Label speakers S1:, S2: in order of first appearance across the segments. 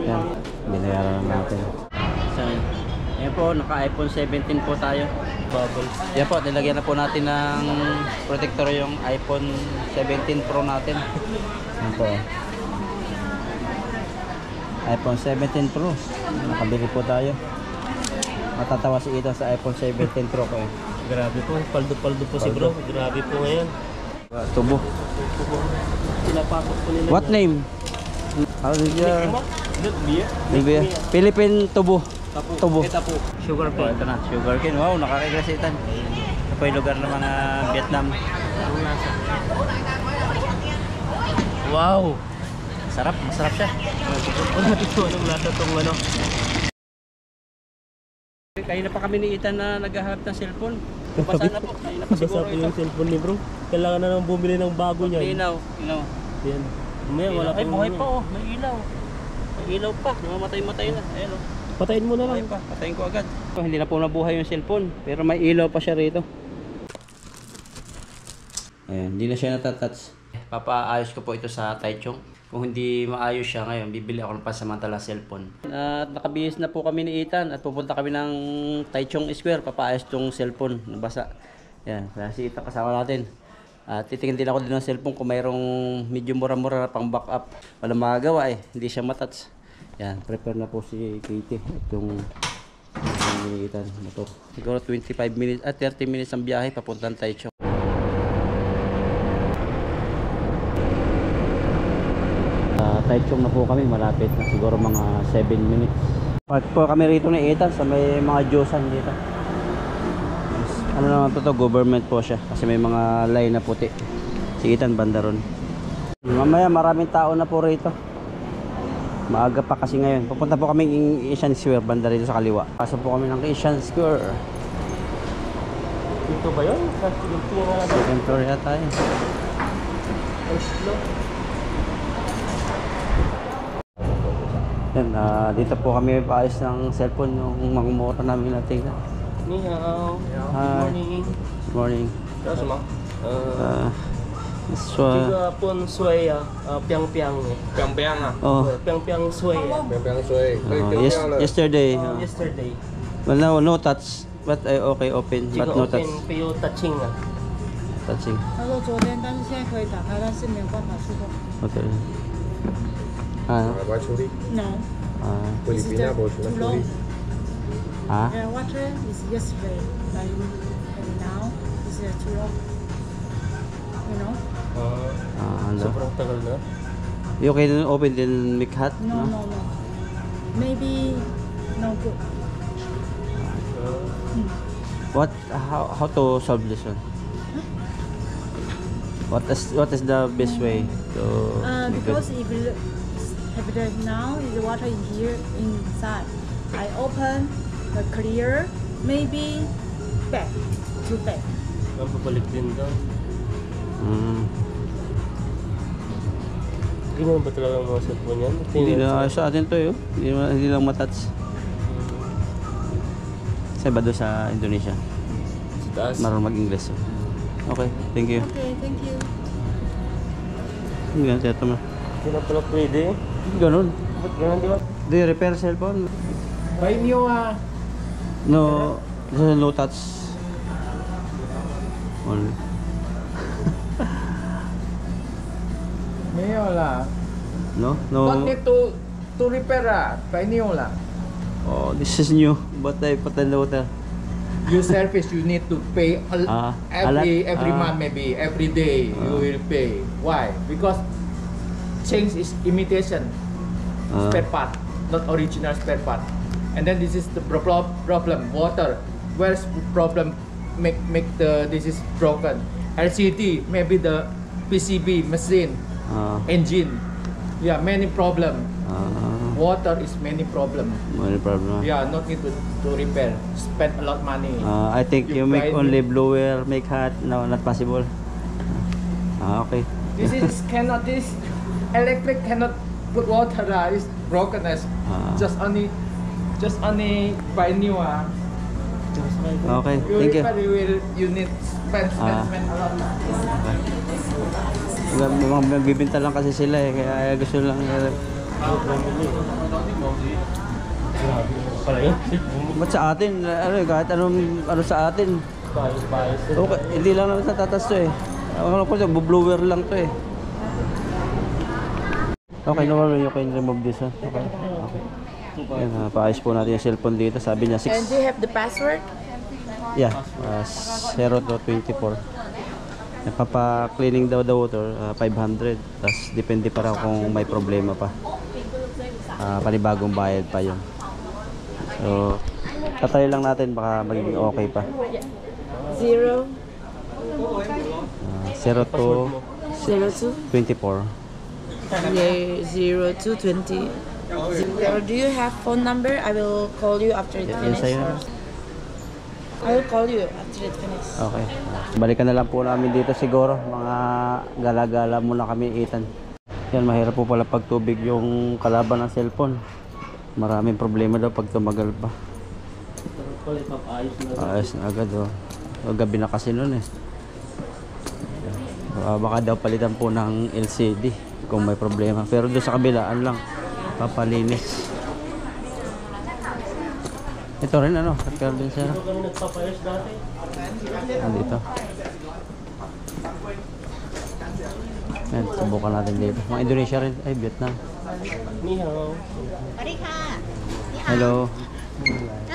S1: Yan, binayaran natin. So, yan po, naka-iPhone 17 po tayo. Bubbles. Yan po, nilagyan na po natin ng protector yung iPhone 17 Pro natin. Yan po. iPhone 17 Pro. Nakabili po tayo. Matatawa si Ethan sa iPhone 17 Pro ko eh.
S2: Grabe po, paldo-paldo po si bro. Grabe po ngayon.
S1: Tubo.
S2: Pinapasok po nila.
S1: What name? How did you... Libya. Philippine Tubo. Tubo. Sugar cane. Ito na, sugar cane. Wow, nakakagasitan. Ito po yung lugar ng mga Vietnam. Wow! Sarap, masarap siya.
S2: Ano natin po, anong lasa itong ano?
S1: Kanina pa kami ni Ethan na naghahanap ng cellphone. Basa na po. Kanina pa siguro
S2: Basa po yung cellphone ni bro. Kailangan na nang bumili ng bago niya.
S1: Ilaw. Ilaw.
S2: Yan. Mamaya wala
S1: Ay, buhay pa oh. May ilaw. May ilaw pa. Namamatay-matay na. Ayan oh.
S2: Patayin mo na lang.
S1: Pa. Patayin ko agad. Hindi na po nabuhay yung cellphone. Pero may ilaw pa siya rito. Ayan. Hindi na siya natatouch. Papaayos ko po ito sa Taichung. Kung hindi maayos siya ngayon, bibili ako ng pansamantala cellphone. At nakabihis na po kami ni Ethan at pupunta kami ng Taichung Square. Papaayos tong cellphone. Nabasa. Ayan. Kaya si Ethan kasama natin. At titingin din ako din ng cellphone kung mayroong medyo mura-mura na pang backup. Walang magagawa eh. Hindi siya matouch. Yan, prepare na po si Katie itong Ethan motor. Siguro 25 minutes at 30 minutes ang biyahe papuntang Taichung. Taichung na po kami, malapit na siguro mga 7 minutes. Park po kami rito ni Ethan sa may mga Diyosan dito. Ano naman to, government po siya kasi may mga line na puti. Si Ethan banda ron. Mamaya maraming tao na po rito. Maaga pa kasi ngayon. Pupunta po kami ng Asian Square, banda rito sa kaliwa. Pasok po kami ng Asian Square.
S2: Dito ba yun?
S1: Second floor yata yun. Yan, dito po kami paayos ng cellphone yung mga mura namin natin.
S2: Ni hao. Good morning.
S1: Good morning.
S2: Ano sama?
S1: So,
S2: pun suay piang piang.
S3: Piang piang ah.
S1: oh,
S2: Piang piang suay.
S3: Piang piang suay.
S1: yesterday.
S2: Yesterday.
S1: Well, no touch, but okay open, but no touch.
S2: Open pero touching ah.
S1: Touching.
S4: 他说昨天，但是现在可以打开，但是没有办法触控。
S1: Okay.
S3: Buat curi.
S4: No.
S3: Filipina bos na curi.
S4: The water is yesterday, like now is too long. You know?
S1: Ano?
S2: Sobrang tagal na.
S1: You can open din make hot?
S4: No. Maybe no good.
S1: What? How to solve this one? What is the best way to?
S4: Because if you have the now is water in here inside. I open the clear, maybe back to back.
S2: Ang babalik din daw. Ginawa ba talaga ang mga cellphone yan?
S1: Hindi na sa atin to yun. Hindi lang matouch. Sa iba doon sa Indonesia.
S2: Sa taas.
S1: Marunong mag-English. Okay, thank you.
S4: Okay, thank you.
S1: Ganun siya ito ma.
S2: Hindi na pala pwede.
S1: Ganun.
S2: Ba't ganun di ba?
S1: Do you repair cellphone?
S3: Buy new ah.
S1: No, no touch. Only.
S3: 没有啦。
S1: No?
S3: Don't
S1: No.
S3: need to repair ah. Buy new lah.
S1: Oh, this is new. But I put a note.
S3: Your service you need to pay every
S1: lot?
S3: month maybe every day you will pay. Why? Because change is imitation spare part, not original spare part. And then this is the problem. Water. Where's problem? Make this is broken. LCD maybe the PCB machine engine. Yeah, many problem. Water is many problem.
S1: Many problem.
S3: Yeah, not need to repair. Spend a lot money.
S1: I think you make
S3: buy
S1: only
S3: new.
S1: blower, make hot. No, not possible. Okay.
S3: This is cannot. This electric cannot put water. It's brokenness. Just only buy new.
S1: Okay,
S3: You
S1: thank you.
S3: repair, you need spend a lot.
S1: Mga bibinta lang kasi sila eh, kaya gusto lang
S2: Grabe pala yun.
S1: Ba't sa atin? Ano, kahit ano sa atin.
S2: Bias.
S1: Okay, hindi lang naman natatas to eh. Ako ko blower lang to eh. Okay, no worry, you can remove this one. Okay. Yan, paayos po natin yung cellphone dito. Sabi niya 6.
S5: And do you have the password?
S1: Yeah, 0 to 24. Napapa-cleaning daw the water, 500. Tapos depende pa raw kung may problema pa. Panibagong bayad pa yun. So, tatry lang natin baka magiging okay pa.
S5: 0
S1: 0 to 24.
S5: 0 to 20. Or do you have phone number? I will call you after it
S1: Yan
S5: finishes.
S1: sa'yo na.
S5: I will call you after it finishes.
S1: Okay. Balikan na lang po namin dito siguro. Mga gala-gala muna kami, Ethan. Yan, mahirap po pala pag tubig yung kalaban ng cellphone. Maraming problema daw pag tumagal pa. Ayos na agad oh. Gabi na kasi nun eh. Baka daw palitan po ng LCD kung may problema. Pero doon sa kabilaan lang, papalinis. Ito rin ano, katulad din siya.
S2: Kami nagpapayos dati.
S1: Dito. Yan, subukan natin dito. Mga Indonesia rin, ay Vietnam.
S2: Ni hao.
S1: Hello.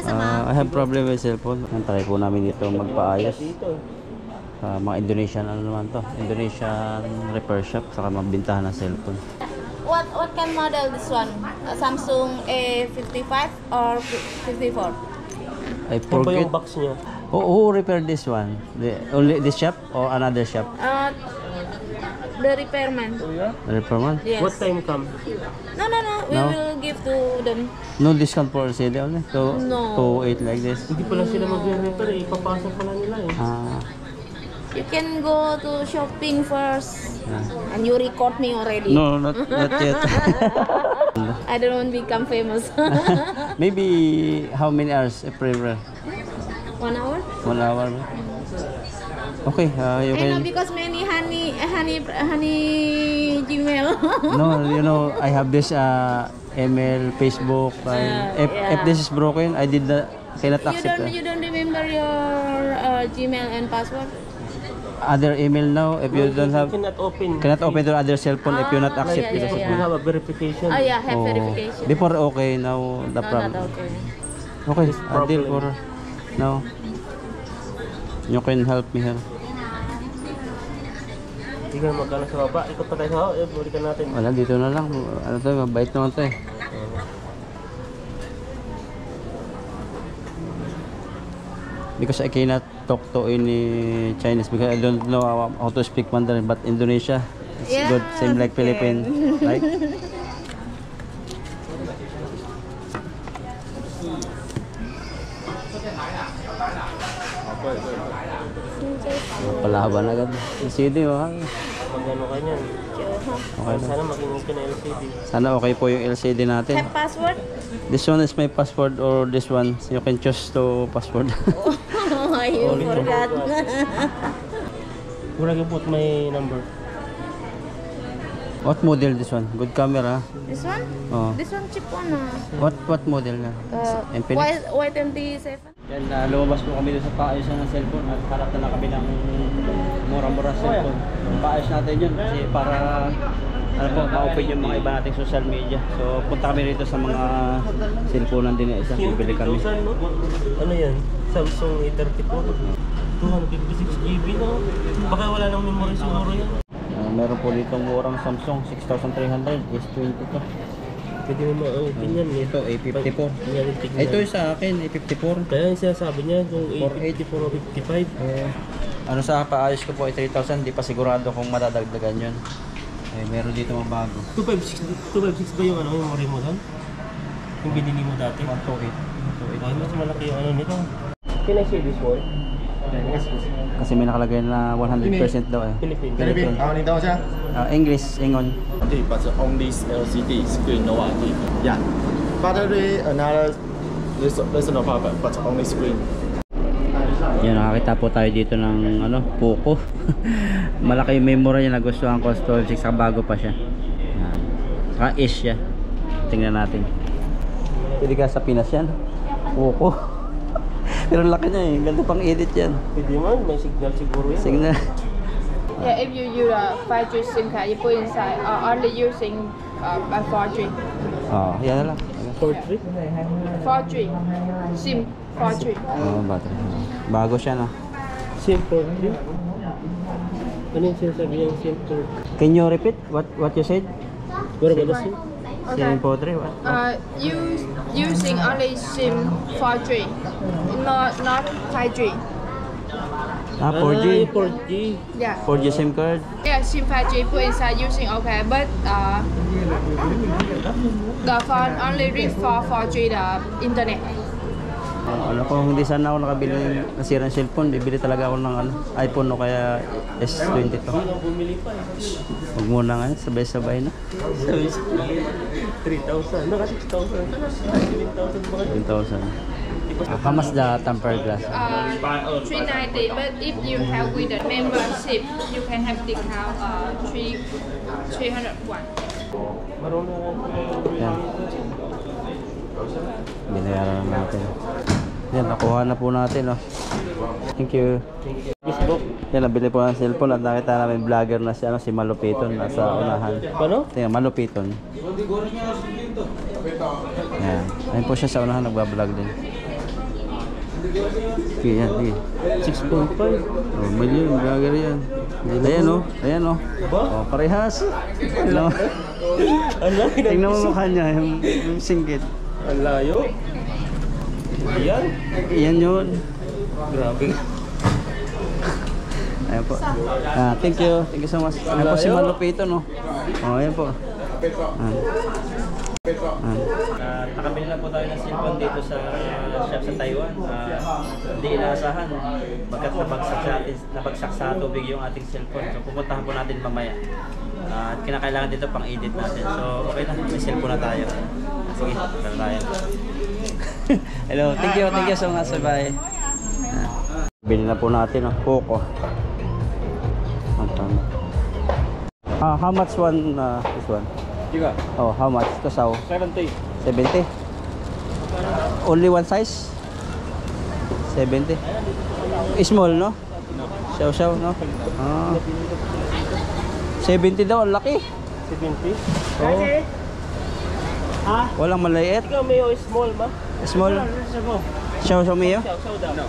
S1: I have problem with cellphone. Try po namin dito magpaayos.
S2: Dito.
S1: Mga Indonesian ano naman to? Indonesian repair shop saka magbintahan ng cellphone.
S5: What kind model this one? Samsung A55 or 54?
S1: I
S2: Ano ba
S1: forget.
S2: yung box niya?
S1: Who repaired this one? Only this shop or another shop?
S5: The repairman.
S1: The repairman?
S5: Yes.
S2: What time come?
S5: No. We
S1: No?
S5: will give to them.
S1: No discount for CD only?
S5: No.
S1: 2.8 like this?
S2: Hindi pala sila mag-repair eh. Ipapasok pala nila eh.
S5: You can go to shopping first.
S1: Yeah.
S5: And you record me already.
S1: No, not yet.
S5: I don't want to become famous.
S1: Maybe how many hours per
S5: 1 hour?
S1: 1 hour? Okay, you
S5: I know
S1: can.
S5: because many honey Gmail.
S1: No, you know, I have this email, Facebook. If this is broken, I cannot accept
S5: You don't remember your Gmail and password?
S1: other email now. If you don't have,
S2: Cannot open.
S1: cannot open to other cell phone if you not accept
S5: yeah,
S1: this.
S2: We have a verification.
S5: Oh yeah, have
S1: Oh,
S5: verification.
S1: before okay, now the
S5: No,
S1: problem.
S5: not okay.
S1: Okay,
S2: problem.
S1: deal for now. You can help me here.
S2: Hindi ka na magkano sa baba. Ikot pa tayo sa baba. Balikan natin.
S1: Wala, dito na lang. Ano to, mabait naman to eh. Because I cannot talk to any Chinese because I don't know how to speak Mandarin, but Indonesia, it's
S5: Yeah,
S1: good, same like
S5: okay.
S1: Philippines, right? Palaban agad. Yung CD, oh.
S2: Magano ka niyan.
S1: Okay na.
S2: Sana makinig ka na LCD.
S1: Sana okay po yung LCD natin.
S5: Have password?
S1: This one is my password or this one. You can choose to password.
S5: Oh, you forgot.
S2: Wala ka put may number.
S1: What model this one? Good camera.
S5: This one?
S1: Oh.
S5: This one cheap one.
S1: What model na? Infinix?
S5: Y27.
S1: Yan, lumabas po kami doon sa paayos ng cellphone at harap na lang kami ng mura-mura cellphone. Paayos natin yun kasi para ano po, ma-open yung mga iba nating social media. So punta kami rito sa mga cellphone din na isa. Bibili kami.
S2: 3,000, no? Ano yan? Samsung A34. 256 GB no? Baka wala nang memory siguro yan.
S1: Meron po dito murang Samsung 6,300 S20 to.
S2: Pwede mo ma-open yan.
S1: Ito A54.
S2: Yan, tignan.
S1: Ito yung sa akin A54.
S2: Kaya yung sinasabi niya kung A84 o 55.
S1: Ano sa paayos ko po ay 3,000, di pa sigurado kung madadagdagan yun. Meron dito mga bago.
S2: 256 ba yung ano, yung memory mo doon? Yung binili mo dati?
S1: 128.
S2: Ay, mas malaki yung ano nito. Can I see this one?
S1: Kasi may nakalagay na 100% daw eh.
S2: Philippine.
S1: Philippine.
S3: 好，你等我一下。
S1: English, Ingon.
S6: but only LCD screen, no ID. Yeah. Battery, another reasonable problem, but only screen.
S1: Yan, nakakita po tayo dito ng ano, Poco. Malaki yung memory niya, nagustuhan ko, storage 6, bago pa siya. Yan. Saka ish siya. tingnan natin. Pwede ka sa Pinas yan. Poco. Pero ang laki niya eh. Ganda pang edit yan.
S2: Pwede man, may signal siguro yan.
S1: Signal.
S5: Yeah, if you use a 5G SIM card, you put inside only using a 4G.
S1: Oh, yan na lang.
S2: 4-3?
S5: 4G. SIM 4G.
S1: Oh, battery. Bago siya no.
S2: SIM 4-3? Ano yung sinasabi yung SIM 4?
S1: Can you repeat what you said?
S2: Where ba na SIM?
S1: SIM 4.3 what?
S5: Using only SIM 4G, not 5G.
S1: Ah, 4G.
S2: 4G.
S5: Yeah.
S1: 4G SIM card.
S5: Yeah, SIM 5G put inside using okay, but the phone only reach for 4G the internet.
S1: Ano ko, hindi sana ako nakabili ng nasirang cellphone, bibili talaga ako ng iPhone o kaya S22. Huwag muna nga, sabay-sabay na.
S2: 3,000. Naka 6,000. 7,000 ba?
S1: 10,000. How much the tempered glass?
S5: 390, but if you have with the membership, you can have discount 301.
S1: Yan. Binayaran na natin. Yan, nakuha na po natin. Oh. Thank you.
S2: Facebook.
S1: Yan, nabili po ng cellphone at nakita namin vlogger na si Malupiton nasa unahan.
S2: Ano?
S1: Tingnan, Malupiton. Yan. Ayun po siya sa unahan, nagbablog din. Okay, yan, sige.
S2: 6.5.
S1: Oh, million, vlogger yan. Ayan oh, ayan oh. Oh, parehas. Tingnan mo. Tingnan mo mukha niya, yung singgit.
S2: Ang layo. Ayan.
S1: Yan yun.
S2: Grabe.
S1: Ayan po. Thank you. Thank you so much. Ayan po si Malupito, no? Oh, ayan po. Nakabili na po tayo ng cellphone dito sa shop sa Taiwan. Hindi inaasahan. Bagkat nabagsak sa tubig yung ating cellphone. So pupuntahan po natin mamaya. At kinakailangan dito pang edit natin. So okay na. May cellphone na tayo. Sige, tara tayo. Hello. Thank you so much. Bye. Bili na po natin ang Poco. How much one this one?
S2: Tiga.
S1: Oh, how much? Kasaw?
S2: 70.
S1: 70? Only one size? 70? Small, no? Shaw, no? 70 daw, ang laki.
S2: 70?
S1: Oh.
S2: Ha?
S1: Walang maliit?
S2: Ikaw may small ba?
S1: Small? Shaw Mio?
S2: Shaw daw.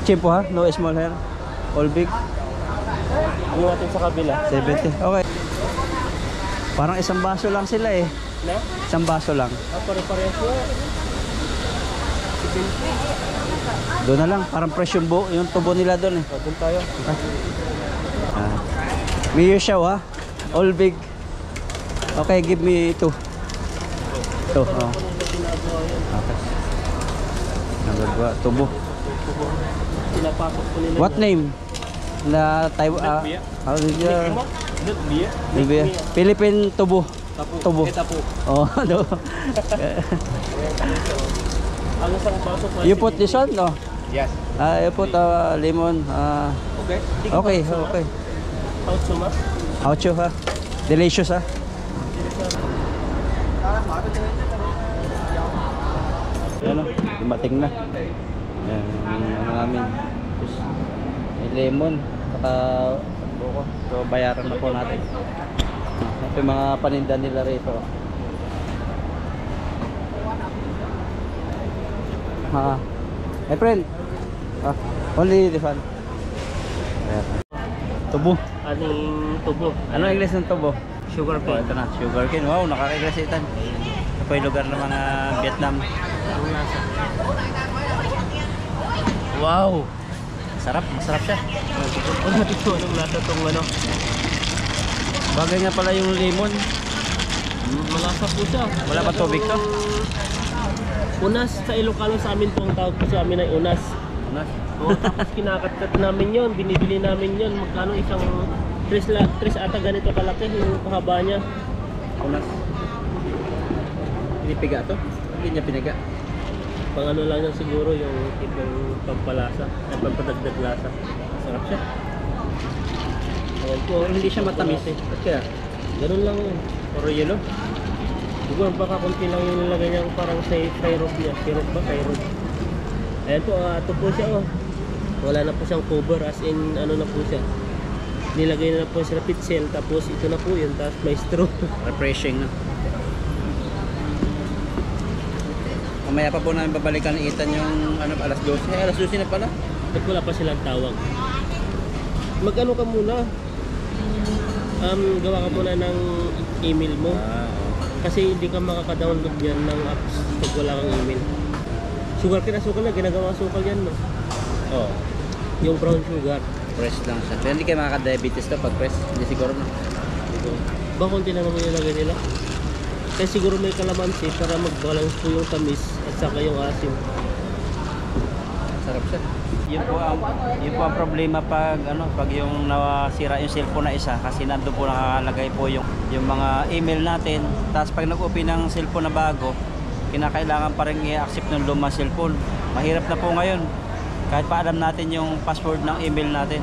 S1: Cheap po ha? No small hair? All big?
S2: Ano natin sa kabila?
S1: 70. Okay. Parang isang baso lang sila eh.
S2: Na?
S1: Isang baso lang.
S2: Pare-parehas yun.
S1: Doon na lang. Parang fresh yung tubo nila doon eh.
S2: Doon tayo.
S1: Mio Shaw ha? All big. Okay, give me 2. 2. Oh. Okay. Nagagawa. Tubo.
S2: Pinapasok po nila.
S1: What name? Na Taiwan. How is your? Libya. Philippine tubo. Tubo. Oh, no.
S2: Ang isang baso pa.
S1: You put this one, no?
S3: Yes.
S1: You put lemon. Okay.
S2: Haucho ma?
S1: Haucho ha. Delicious ha. Yan o, dumating na. Yan, ano namin. May lemon. Saka buko. So, bayaran na po natin. Ito yung mga paninda nila rito. My friend. Only this one. Ayan. Tubo.
S2: Aning tubo.
S1: Ano ang English ng tubo?
S2: Sugar
S1: Oh, ito na, sugar cane. Wow, nakakagrasitan. Ito po yung lugar ng mga Vietnam. Wow! Masarap siya.
S2: Ano natin ito? Anong lasa itong ano?
S1: Bagay nga pala yung lemon.
S2: Malasa po siya.
S1: Wala pa tubig to?
S2: Unas, sa Ilocano sa amin po ang tawag po sa amin ay unas.
S1: Unas?
S2: Oo, tapos kinakatat namin yon, binibili namin yon. Magkano isang 3 ata ganito kalaki yung kahaba niya.
S1: Unas. Pinipiga to? Hindi niya piniga.
S2: Pang ano lang yan siguro yung tipong pampalasa, ay pampadagdag lasa.
S1: Sarap siya.
S2: Ayan po.
S1: Pero hindi siya matamis eh. Ba't kaya?
S2: Ganun lang yun.
S1: Puro yelo.
S2: Siguro baka konti lang yung nilagay niya parang sa fry rope niya. Fry rope ba? Fry rope. Ayan po, ito po siya oh. Wala na po siyang cover, as in ano na po siya. Nilagay na po sa pitchel, tapos ito na po yun, tapos may straw.
S1: Refreshing na. Mamaya pa po namin babalikan ni Ethan yung ano, alas 12. Alas 12 na pala.
S2: At wala pa silang tawag. Mag-ano ka muna? Gawa ka muna ng email mo. Kasi hindi ka makaka-download yan ng apps pag wala kang email. Sugar kinasukal na, ginagawa sukal yan no?
S1: Oo.
S2: Yung brown sugar.
S1: Press lang siya. Pero hindi kayo makaka-diabetes to pag press. Hindi siguro na.
S2: Ba konti lang naman nilagay nila? Kaya siguro may kalamansi para mag-balance po yung tamis at saka yung asim.
S1: Sarap siya. Yun po ang problema pag yung nasira yung cellphone na isa kasi nandoon po nakalagay po yung mga email natin. Tapos pag nag-open ng cellphone na bago, kinakailangan pa rin i-accept ng lumang cellphone. Mahirap na po ngayon. Kahit pa alam natin yung password ng email natin.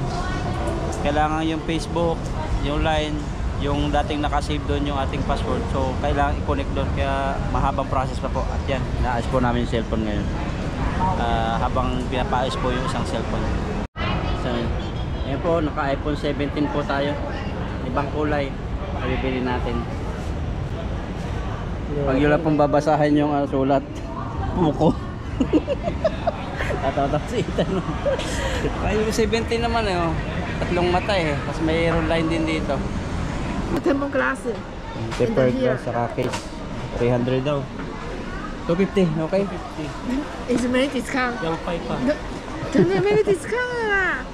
S1: Kailangan yung Facebook, yung Line, yung dating nakasave doon yung ating password. So kailangan i-connect doon, kaya mahabang process pa po. At yan, inaayos po namin yung cellphone ngayon. Habang pinapaayos po yung isang cellphone. So, ayan po, naka iPhone 17 po tayo. Ibang kulay, bibili natin. Pag yun lang pong babasahin yung sulat, puko. Tatawa si Ethan. Kaya yung 17 naman oh. Tatlong mata eh. Tapos mayroon line din dito.
S4: Temple glass.
S1: Tempered glass saka case. 300 daw. 250, okay?
S2: 250.
S4: It's many discount.
S2: Yung 5 pa.
S4: Don't many discount lah.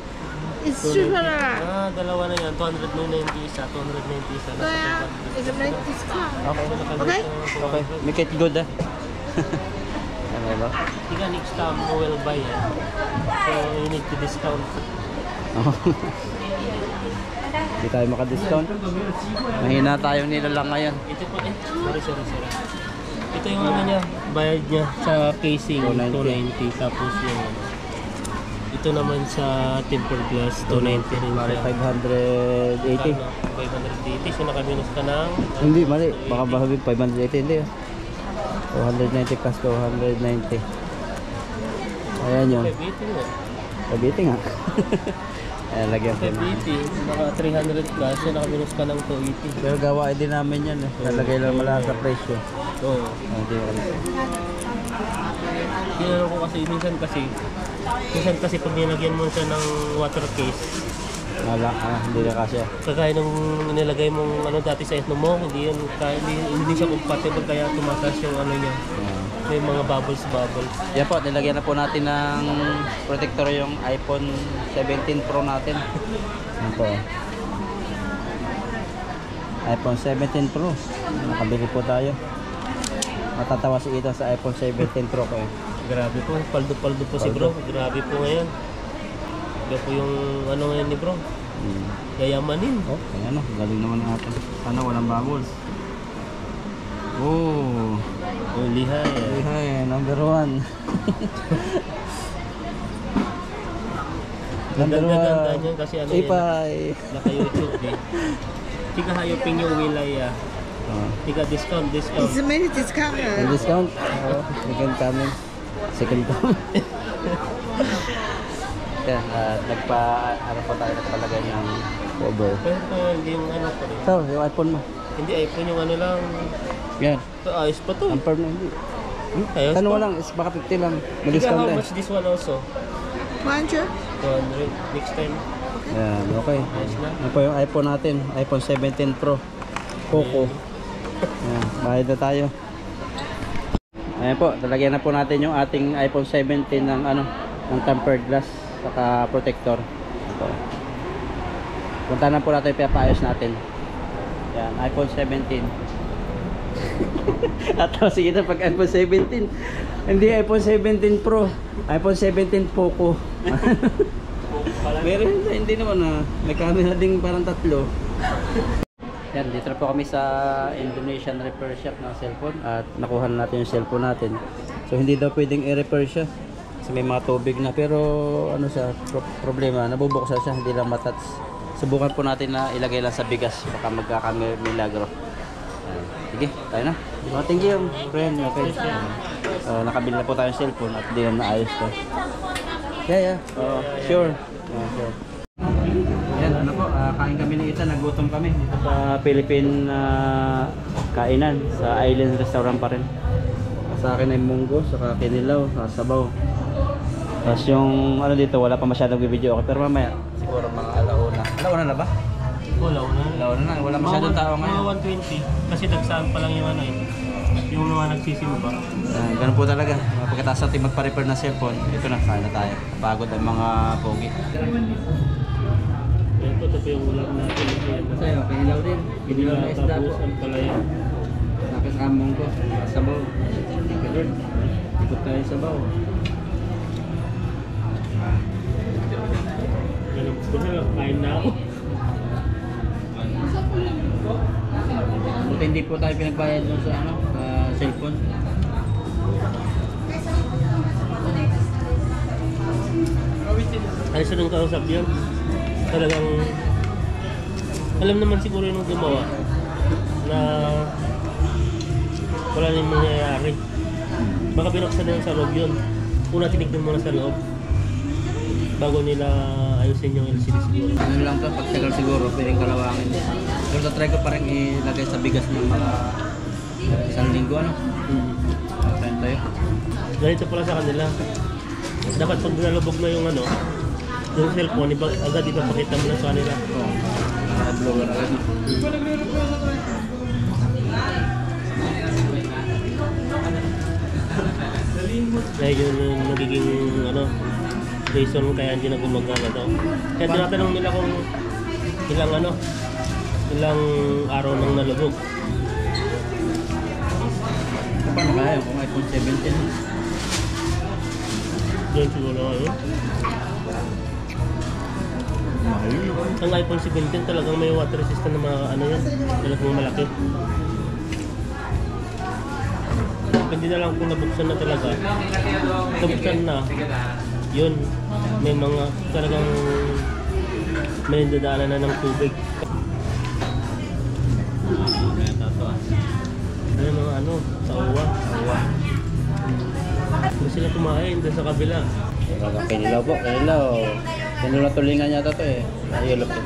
S4: It's cheaper lah.
S2: Dalawa na yan. 290 isa. 290 isa.
S4: So yeah, it's many discount.
S1: Okay.
S4: Okay?
S1: Okay. Make it good ah. Ano ba?
S2: Tika next time mo will buy yan. So you need to discount.
S1: Hindi tayo maka-discount. Mahina tayo nilalang ngayon.
S2: Ito po eh. Sorry. Ito yung ano niya. Bayad niya sa casing. 290. Tapos yung ito naman sa tempered glass. 290 rin
S1: Mari
S2: siya.
S1: 580.
S2: 580. So nakaminus ka ng
S1: Hindi, mali. Baka bahagi 580. Hindi ah. 290 plus 290. Ayan yun.
S2: 580 nga.
S1: 580 nga. Ayan, lagyan ko na.
S2: 580. Naka 300 plus. So nakaminus ka ng 280.
S1: Pero gawain din namin yan eh. Nalagay lang malakas sa presyo.
S2: Oo.
S1: Hindi ko alam.
S2: Ginano ko kasi minsan kasi pag nilagyan mo siya ng water case,
S1: Hindi na kasi.
S2: kagaya nung nilagay mong ano dati sa ethno mo, hindi siya compatible kaya tumataas yung ano niya. May mga bubbles.
S1: Yan po, nilagyan na po natin ng protector yung iPhone 17 Pro natin. Yan po. iPhone 17 Pro. Nakabili po tayo. Matatawa si Ethan sa iPhone 17 Pro ko eh.
S2: Grabe po, paldo po si bro. Grabe po ngayon. Grabe po yung ano ngayon ni bro. Yayamanin.
S1: Oh, ayan o. Galing naman natin. Sana walang bubbles. Oh.
S2: Oh, lihay.
S1: Lihay, number 1. Number 1.
S2: Ganda niya kasi ano yan.
S1: Ipay.
S2: Naka-YouTube eh. Tika hayopin yung wilaya. Tika discount.
S4: It's many discount.
S1: May discount? Oo. Second coming. Second coming. Yan, ano po tayo nagpalagay ng cover.
S2: Pero hindi yung ano pa rin.
S1: So, yung iPhone mo.
S2: Hindi iPhone yung ano lang.
S1: Yan.
S2: Ayos pa to.
S1: Ampere na hindi.
S2: Ayos
S1: Tanong
S2: pa.
S1: mo lang, is baka 50 lang. May
S2: Tika,
S1: discount
S2: how
S1: din.
S2: much this one also?
S4: 100.
S2: 200. Next time.
S1: Yan, okay.
S2: Ayos na.
S1: Ano po yung iPhone natin? iPhone 17 Pro. Poco. Yan, bayad na tayo. Ayan po, talagyan na po natin yung ating iPhone 17 ng ng tempered glass saka protector. Ito. Punta na po natin yung papaayos natin. Yan, iPhone 17. At sige na pag iPhone 17. Hindi iPhone 17 Pro, iPhone 17 Poco. Meron hindi naman may camera ding parang tatlo. Yan, dito na po kami sa Indonesian repair shop ng cellphone at nakuha na natin yung cellphone natin. So hindi daw pwedeng i-repair siya kasi may mga tubig na, pero ano sa problema, nabubuksan siya, hindi lang matats. Subukan po natin na ilagay lang sa bigas, baka magkakamilagro. Sige, tayo na. Thank you, friend. Okay. Nakabili na po tayo ng cellphone at di na naayos to. Yeah. Sure. Sure. Yan, ano po, kain kami ni Ethan, nagutom kami dito sa Philippine kainan, sa Island Restaurant pa rin. Sa akin ay munggo, saka kinilaw, sabaw. Tapos yung ano dito, wala pa masyadong video okay, pero mamaya siguro mga alauna. Alauna na ba? Alauna na, wala masyadong tao ngayon.
S2: Mga 120, kasi nagsaan pa lang yung ano eh. Yung mga nagsisimba.
S1: Ganun po talaga. Pagkatapos natin magpa-repair ng cellphone, ito na, kain na tayo. Pagod ang mga pogi.
S2: Yan po, ito po yung ulam natin.
S1: Sa'yo, kinilaw din. Kinilaw na isda po.
S2: Tapos ang palaya.
S1: Tapos kamong ko, sabaw. Lord, ikot tayo sabaw.
S2: Ganun po na, kain na ako.
S1: Buti hindi po tayo pinagbayad doon sa ano, sa cellphone.
S2: Ayos na ng kausap yun. Talagang alam naman siguro yung gumawa na wala nang mangyayari. Baka binuksan na sa loob yun. Una tinignan muna sa loob bago nila ayusin yung LCD siguro.
S1: Ano lang to, pagtagal siguro, pwedeng kalawangin. Pero tatry ko pa rin ilagay sa bigas ng mga isang linggo, ano? Tayo.
S2: Ganito pala sa kanila. Dapat pag nalubog na yung ano, yung cellphone, agad ipapakita mo na sa kanila.
S1: Oo. Vlogger agad.
S2: Dahil yun yung nagiging ano, reason kaya hindi na gumagana daw. Kaya tinatanong nila kung ilang araw nang nalubog.
S1: Paano kaya kung iPhone 17?
S2: Yun siguro ngayon. Ang iPhone 17 talagang may water resistant na mga ano yan, talagang malaki. Hindi na lang kung nabuksan na talaga. Nabuksan na, yun, may mga talagang may dadaanan na ng tubig. Ano mga ano, sa uwa. Hindi sila kumain doon sa kabila.
S1: Kinilaw po, kinilaw. Kinilaw tulingan yata to eh. Ayulap po.